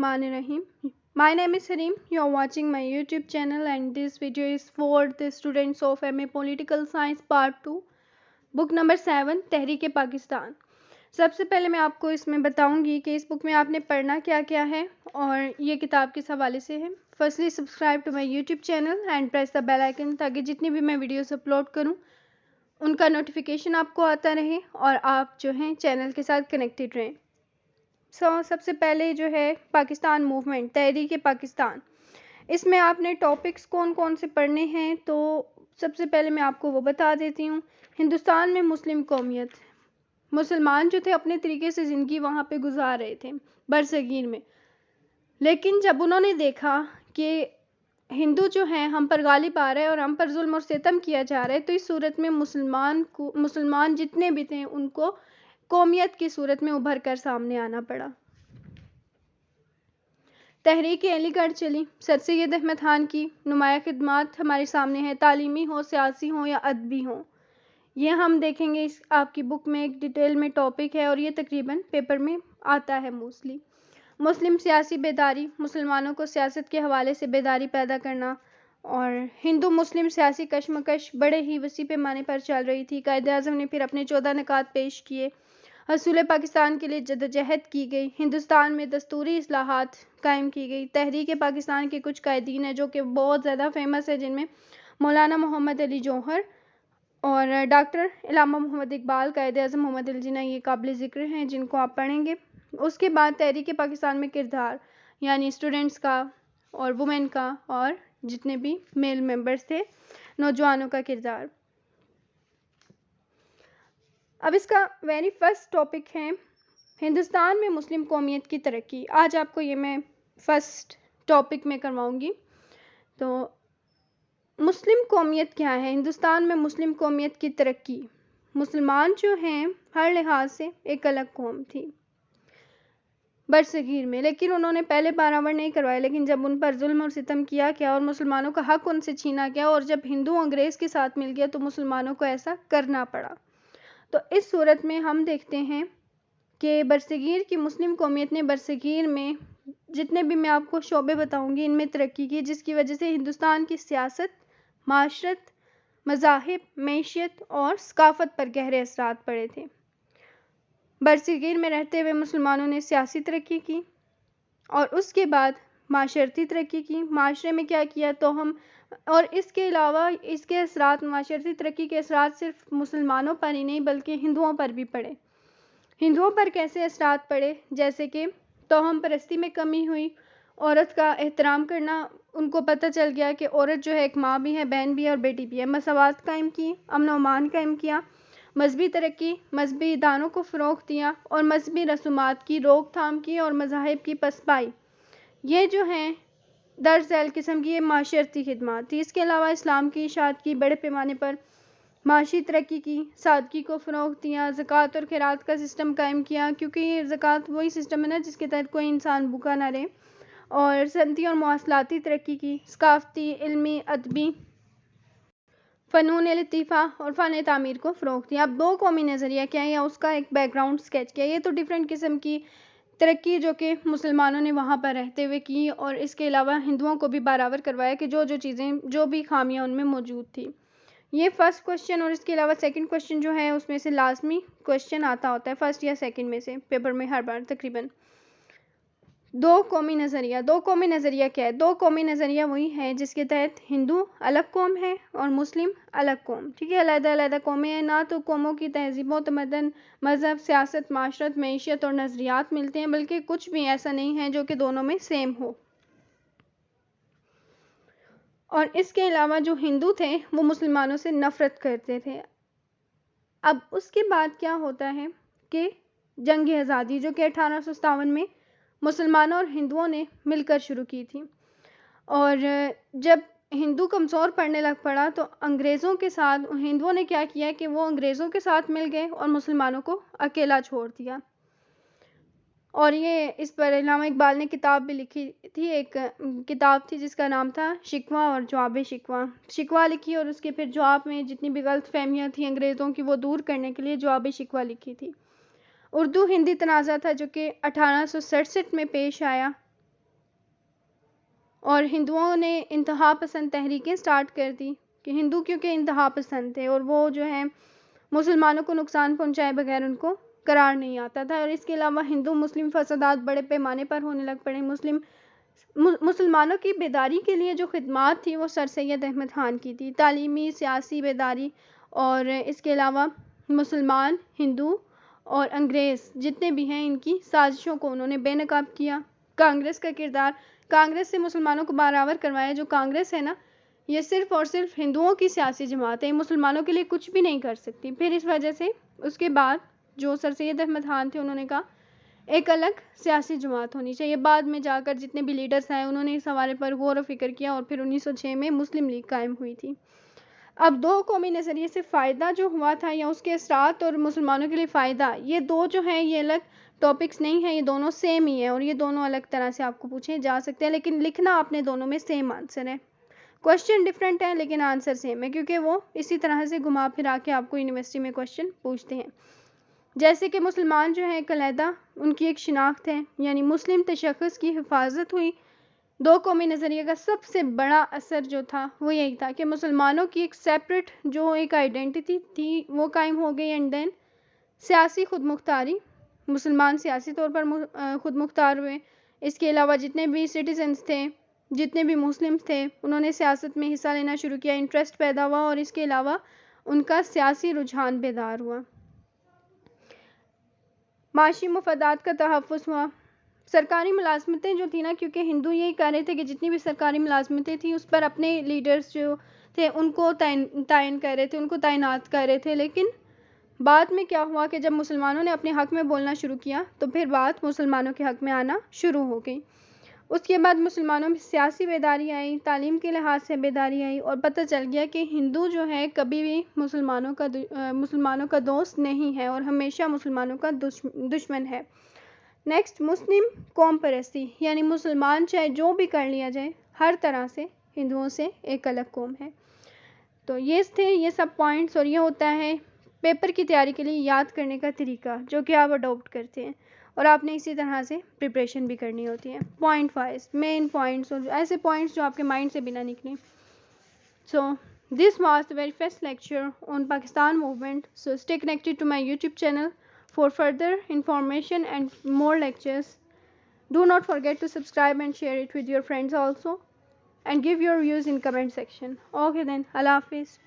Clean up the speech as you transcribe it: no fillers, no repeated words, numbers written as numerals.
Bismillahirrahmanirrahim. My name is Harim. You are watching my YouTube channel and this video is for the students of MA Political Science Part 2, Book number 7, तहरीक पाकिस्तान. सबसे पहले मैं आपको इसमें बताऊंगी कि इस book में आपने पढ़ना क्या क्या है और ये किताब किस हवाले से है. Firstly subscribe to my YouTube channel and press the bell icon ताकि जितनी भी मैं वीडियोस अपलोड करूं उनका नोटिफिकेशन आपको आता रहे और आप जो हैं चैनल के साथ कनेक्टेड रहें. सबसे पहले जो है पाकिस्तान मूवमेंट, तहरीक पाकिस्तान. इसमें आपने टॉपिक्स कौन कौन से पढ़ने हैं तो सबसे पहले मैं आपको वो बता देती हूँ. हिंदुस्तान में मुस्लिम कौमियत, मुसलमान जो थे अपने तरीके से ज़िंदगी वहाँ पे गुजार रहे थे बरसगीर में, लेकिन जब उन्होंने देखा कि हिंदू जो हैं हम पर गालिब आ रहे हैं और हम पर जुल्म और सितम किया जा रहा है, तो इस सूरत में मुसलमान जितने भी थे उनको कौमियत की सूरत में उभर कर सामने आना पड़ा. तहरीक अलीगढ़ चली. सर सैयद अहमद खान की नुमाया खिदमात हमारे सामने है, तालीमी हो, सियासी हो या अदबी हो. ये हम देखेंगे. इस आपकी बुक में एक डिटेल में टॉपिक है और ये तकरीबन पेपर में आता है मोस्टली. मुस्लिम सियासी बेदारी, मुसलमानों को सियासत के हवाले से बेदारी पैदा करना. और हिंदू मुस्लिम सियासी कशमकश बड़े ही वसी पैमाने पर चल रही थी. कायदे आज़म ने फिर अपने 14 निकात पेश किए. हसूल पाकिस्तान के लिए जदोजहद की गई. हिंदुस्तान में दस्तूरी इस्लाहात कायम की गई. तहरीक पाकिस्तान के कुछ कायदीन हैं जो कि बहुत ज़्यादा फेमस है, जिनमें मौलाना मोहम्मद अली जौहर और डॉक्टर इलामा मोहम्मद इकबाल, कायदे आज़म मोहम्मद अली जिन्ना, ये काबिल ज़िक्र हैं जिनको आप पढ़ेंगे. उसके बाद तहरीक पाकिस्तान में किरदार, यानी स्टूडेंट्स का और वुमेन का और जितने भी मेल मेंबर्स थे, नौजवानों का किरदार. अब इसका वेरी फर्स्ट टॉपिक है हिंदुस्तान में मुस्लिम कौमियत की तरक्की. आज आपको ये मैं फर्स्ट टॉपिक में करवाऊंगी. तो मुस्लिम कौमियत क्या है, हिंदुस्तान में मुस्लिम कौमियत की तरक्की. मुसलमान जो हैं हर लिहाज से एक अलग कौम थी बरसगीर में, लेकिन उन्होंने पहले पारावर नहीं करवाए. लेकिन जब उन पर जुल्म और सितम किया गया और मुसलमानों का हक उनसे छीना गया और जब हिंदू अंग्रेज़ के साथ मिल गया तो मुसलमानों को ऐसा करना पड़ा. तो इस सूरत में हम देखते हैं कि बरसगीर की मुस्लिम कौमियत ने बरसगीर में जितने भी मैं आपको शोबे बताऊंगी इनमें तरक्की की, जिसकी वजह से हिंदुस्तान की सियासत, माशरत, मज़ाहिब, मैशियत और सकाफ़त पर गहरे असरात पड़े थे. बरसगीर में रहते हुए मुसलमानों ने सियासी तरक्की की और उसके बाद माशरती तरक्की की. माशरे में क्या किया तो हम, और इसके अलावा इसके असरात, माशरती तरक्की के असरात सिर्फ मुसलमानों पर ही नहीं बल्कि हिंदुओं पर भी पड़े. हिंदुओं पर कैसे असरात पड़े, जैसे कि तोहम परस्ती में कमी हुई, औरत का एहतराम करना, उनको पता चल गया कि औरत जो है एक माँ भी है, बहन भी है और बेटी भी है. मसावात कायम की, अमन व अमान कायम किया. मजहबी तरक्की, मजहबी इदारों को फ़रोग़ दिया और मजहबी रसूमात की रोकथाम की और मज़ाहिब की पसपाई. ये जो हैं दर्ज झैल किस्म की ये माशरती खिदमत थी. इसके अलावा इस्लाम की इशाअत की, बड़े पैमाने पर माशी तरक्की की, सादगी को फ़रोग़ दिया, ज़कात और खैरात का सिस्टम कायम किया, क्योंकि ये ज़कात वही सिस्टम है ना जिसके तहत कोई इंसान भूखा ना रहे. और सनती और मवासलाती तरक्की की, सकाफ़ती, इल्मी, अदबी, फ़नून लतीफ़ा और फ़न तामीर को फ़रोग़ दिया. अब दो कौमी नज़रिया क्या है या उसका एक बैकग्राउंड स्केच किया. ये तो डिफरेंट किस्म की तरक्की जो कि मुसलमानों ने वहाँ पर रहते हुए की और इसके अलावा हिंदुओं को भी बराबर करवाया कि जो जो चीज़ें, जो भी खामियां उनमें मौजूद थी. ये फर्स्ट क्वेश्चन और इसके अलावा सेकंड क्वेश्चन जो है उसमें से लाजमी क्वेश्चन आता होता है फर्स्ट या सेकंड में से पेपर में हर बार तकरीबन. दो कौमी नज़रिया क्या है. दो कौमी नज़रिया वही है जिसके तहत हिंदू अलग कौम है और मुस्लिम अलग कौम. ठीक है, अलग-अलग कौमें हैं ना, तो कौमों की तहजीबों, तमद्दन, मज़हब, सियासत, माशरत, मैशियत और नज़रियात मिलते हैं, बल्कि कुछ भी ऐसा नहीं है जो कि दोनों में सेम हो. और इसके अलावा जो हिंदू थे वो मुसलमानों से नफ़रत करते थे. अब उसके बाद क्या होता है कि जंग आज़ादी जो कि 1857 में मुसलमानों और हिंदुओं ने मिलकर शुरू की थी. और जब हिंदू कमज़ोर पड़ने लग पड़ा तो अंग्रेज़ों के साथ हिंदुओं ने क्या किया कि वो अंग्रेज़ों के साथ मिल गए और मुसलमानों को अकेला छोड़ दिया. और ये इस पर इल्लामा इकबाल ने किताब भी लिखी थी. एक किताब थी जिसका नाम था शिकवा और जवाब शिकवा. शिकवा लिखी और उसके फिर जवाब में जितनी भी गलत फहमियाँ थी अंग्रेज़ों की वो दूर करने के लिए जवाब शिकवा लिखी थी. उर्दू हिंदी तनाज़ा था जो कि 1867 में पेश आया اور ہندوؤں نے انتہا پسند تحریکیں سٹارٹ کر دی کہ ہندو کیونکہ انتہا پسند تھے اور وہ جو ہے مسلمانوں کو نقصان پہنچائے بغیر ان کو قرار نہیں آتا تھا. اور اس کے علاوہ ہندو مسلم فسادات بڑے پیمانے پر ہونے لگ پڑے. مسلمانوں کی بیداری کے لیے جو خدمات تھی وہ سر سید احمد خان کی تھی. تعلیمی سیاسی بیداری اور اس کے علاوہ مسلمان ہندو اور انگریز جتنے بھی ہیں ان کی سازشوں کو انہوں نے بے نقاب کیا. کانگریس کا کردار, کانگریس سے مسلمانوں کو برابر کروایا. جو کانگریس ہے نا یہ صرف اور صرف ہندوؤں کی سیاسی جماعت ہے, مسلمانوں کے لیے کچھ بھی نہیں کر سکتی. پھر اس وجہ سے اس کے بعد جو سر سید احمد خان تھے انہوں نے کہا ایک الگ سیاسی جماعت ہونی چاہیے. بعد میں جا کر جتنے بھی لیڈرز آئے انہوں نے اس حوالے پر غور و فکر کیا اور پھر 1906 میں مسلم لیگ قائم ہوئی تھی. اب دو قومی نظریے سے فائدہ جو ہوا تھا یا اس کے اثرات اور مسلمانوں کے لیے فائدہ, یہ دو جو ہیں یہ الگ ٹاپکس نہیں ہیں, یہ دونوں سیم ہی ہیں اور یہ دونوں الگ طرح سے آپ کو پوچھے جا سکتے ہیں, لیکن لکھنا آپ نے دونوں میں سیم آنسر ہے. کوشچن ڈفرینٹ ہے لیکن آنسر سیم ہے کیونکہ وہ اسی طرح سے گھما پھرا کے آپ کو یونیورسٹی میں کوشچن پوچھتے ہیں. جیسے کہ مسلمان جو ہیں ایک علیحدہ ان کی ایک شناخت ہے, یعنی مسلم تشخص کی حفاظت ہوئی. دو قومی نظریے کا سب سے بڑا اثر جو تھا وہ یہی تھا کہ مسلمانوں کی ایک سیپریٹ جو ایک آئیڈینٹی تھی وہ قائم ہو گئی. اینڈ دین سیاسی خود مختاری, مسلمان سیاسی طور پر خود مختار ہوئے. اس کے علاوہ جتنے بھی سٹیزنز تھے, جتنے بھی مسلمز تھے, انہوں نے سیاست میں حصہ لینا شروع کیا, انٹرسٹ پیدا ہوا اور اس کے علاوہ ان کا سیاسی رجحان بیدار ہوا. معاشی مفادات کا تحفظ ہوا. سرکاری ملازمتیں جو تھیں نا, کیونکہ ہندو یہی کہہ رہے تھے کہ جتنی بھی سرکاری ملازمتیں تھیں اس پر اپنے لیڈرز جو تھے ان کو تعین کر رہے تھے, ان کو تعینات کر رہے تھے. لیکن بعد میں کیا ہوا کہ جب مسلمانوں نے اپنے حق میں بولنا شروع کیا تو پھر بات مسلمانوں کے حق میں آنا شروع ہو گئی. اس کے بعد مسلمانوں میں سیاسی بیداری آئی, تعلیم کے لحاظ سے بیداری آئی اور پتہ چل گیا کہ ہندو جو ہے کبھی بھی مسلمانوں کا دوست نہیں ہے اور ہمیشہ مسلمانوں کا دشمن ہے. نیکسٹ, مسلم قوم پرستی, یعنی مسلمان چاہے جو بھی کر لیا جائے ہر طرح سے ہندوؤں سے ایک الگ قوم ہے. تو یہ تھے یہ سب پوائنٹس, اور یہ ہوتا ہے پیپر کی تیاری کے لیے یاد کرنے کا طریقہ جو کہ آپ اڈاپٹ کرتے ہیں اور آپ نے اسی طرح سے پریپریشن بھی کرنی ہوتی ہے. پوائنٹ وائز مین پوائنٹس اور ایسے پوائنٹس جو آپ کے مائنڈ سے بھی نہ نکلیں. So this was the very first lecture on Pakistan movement. So stay connected to my YouTube channel for further information and more lectures. Do not forget to subscribe and share it with your friends also, and give your views in comment section. Okay then, Allah Hafiz.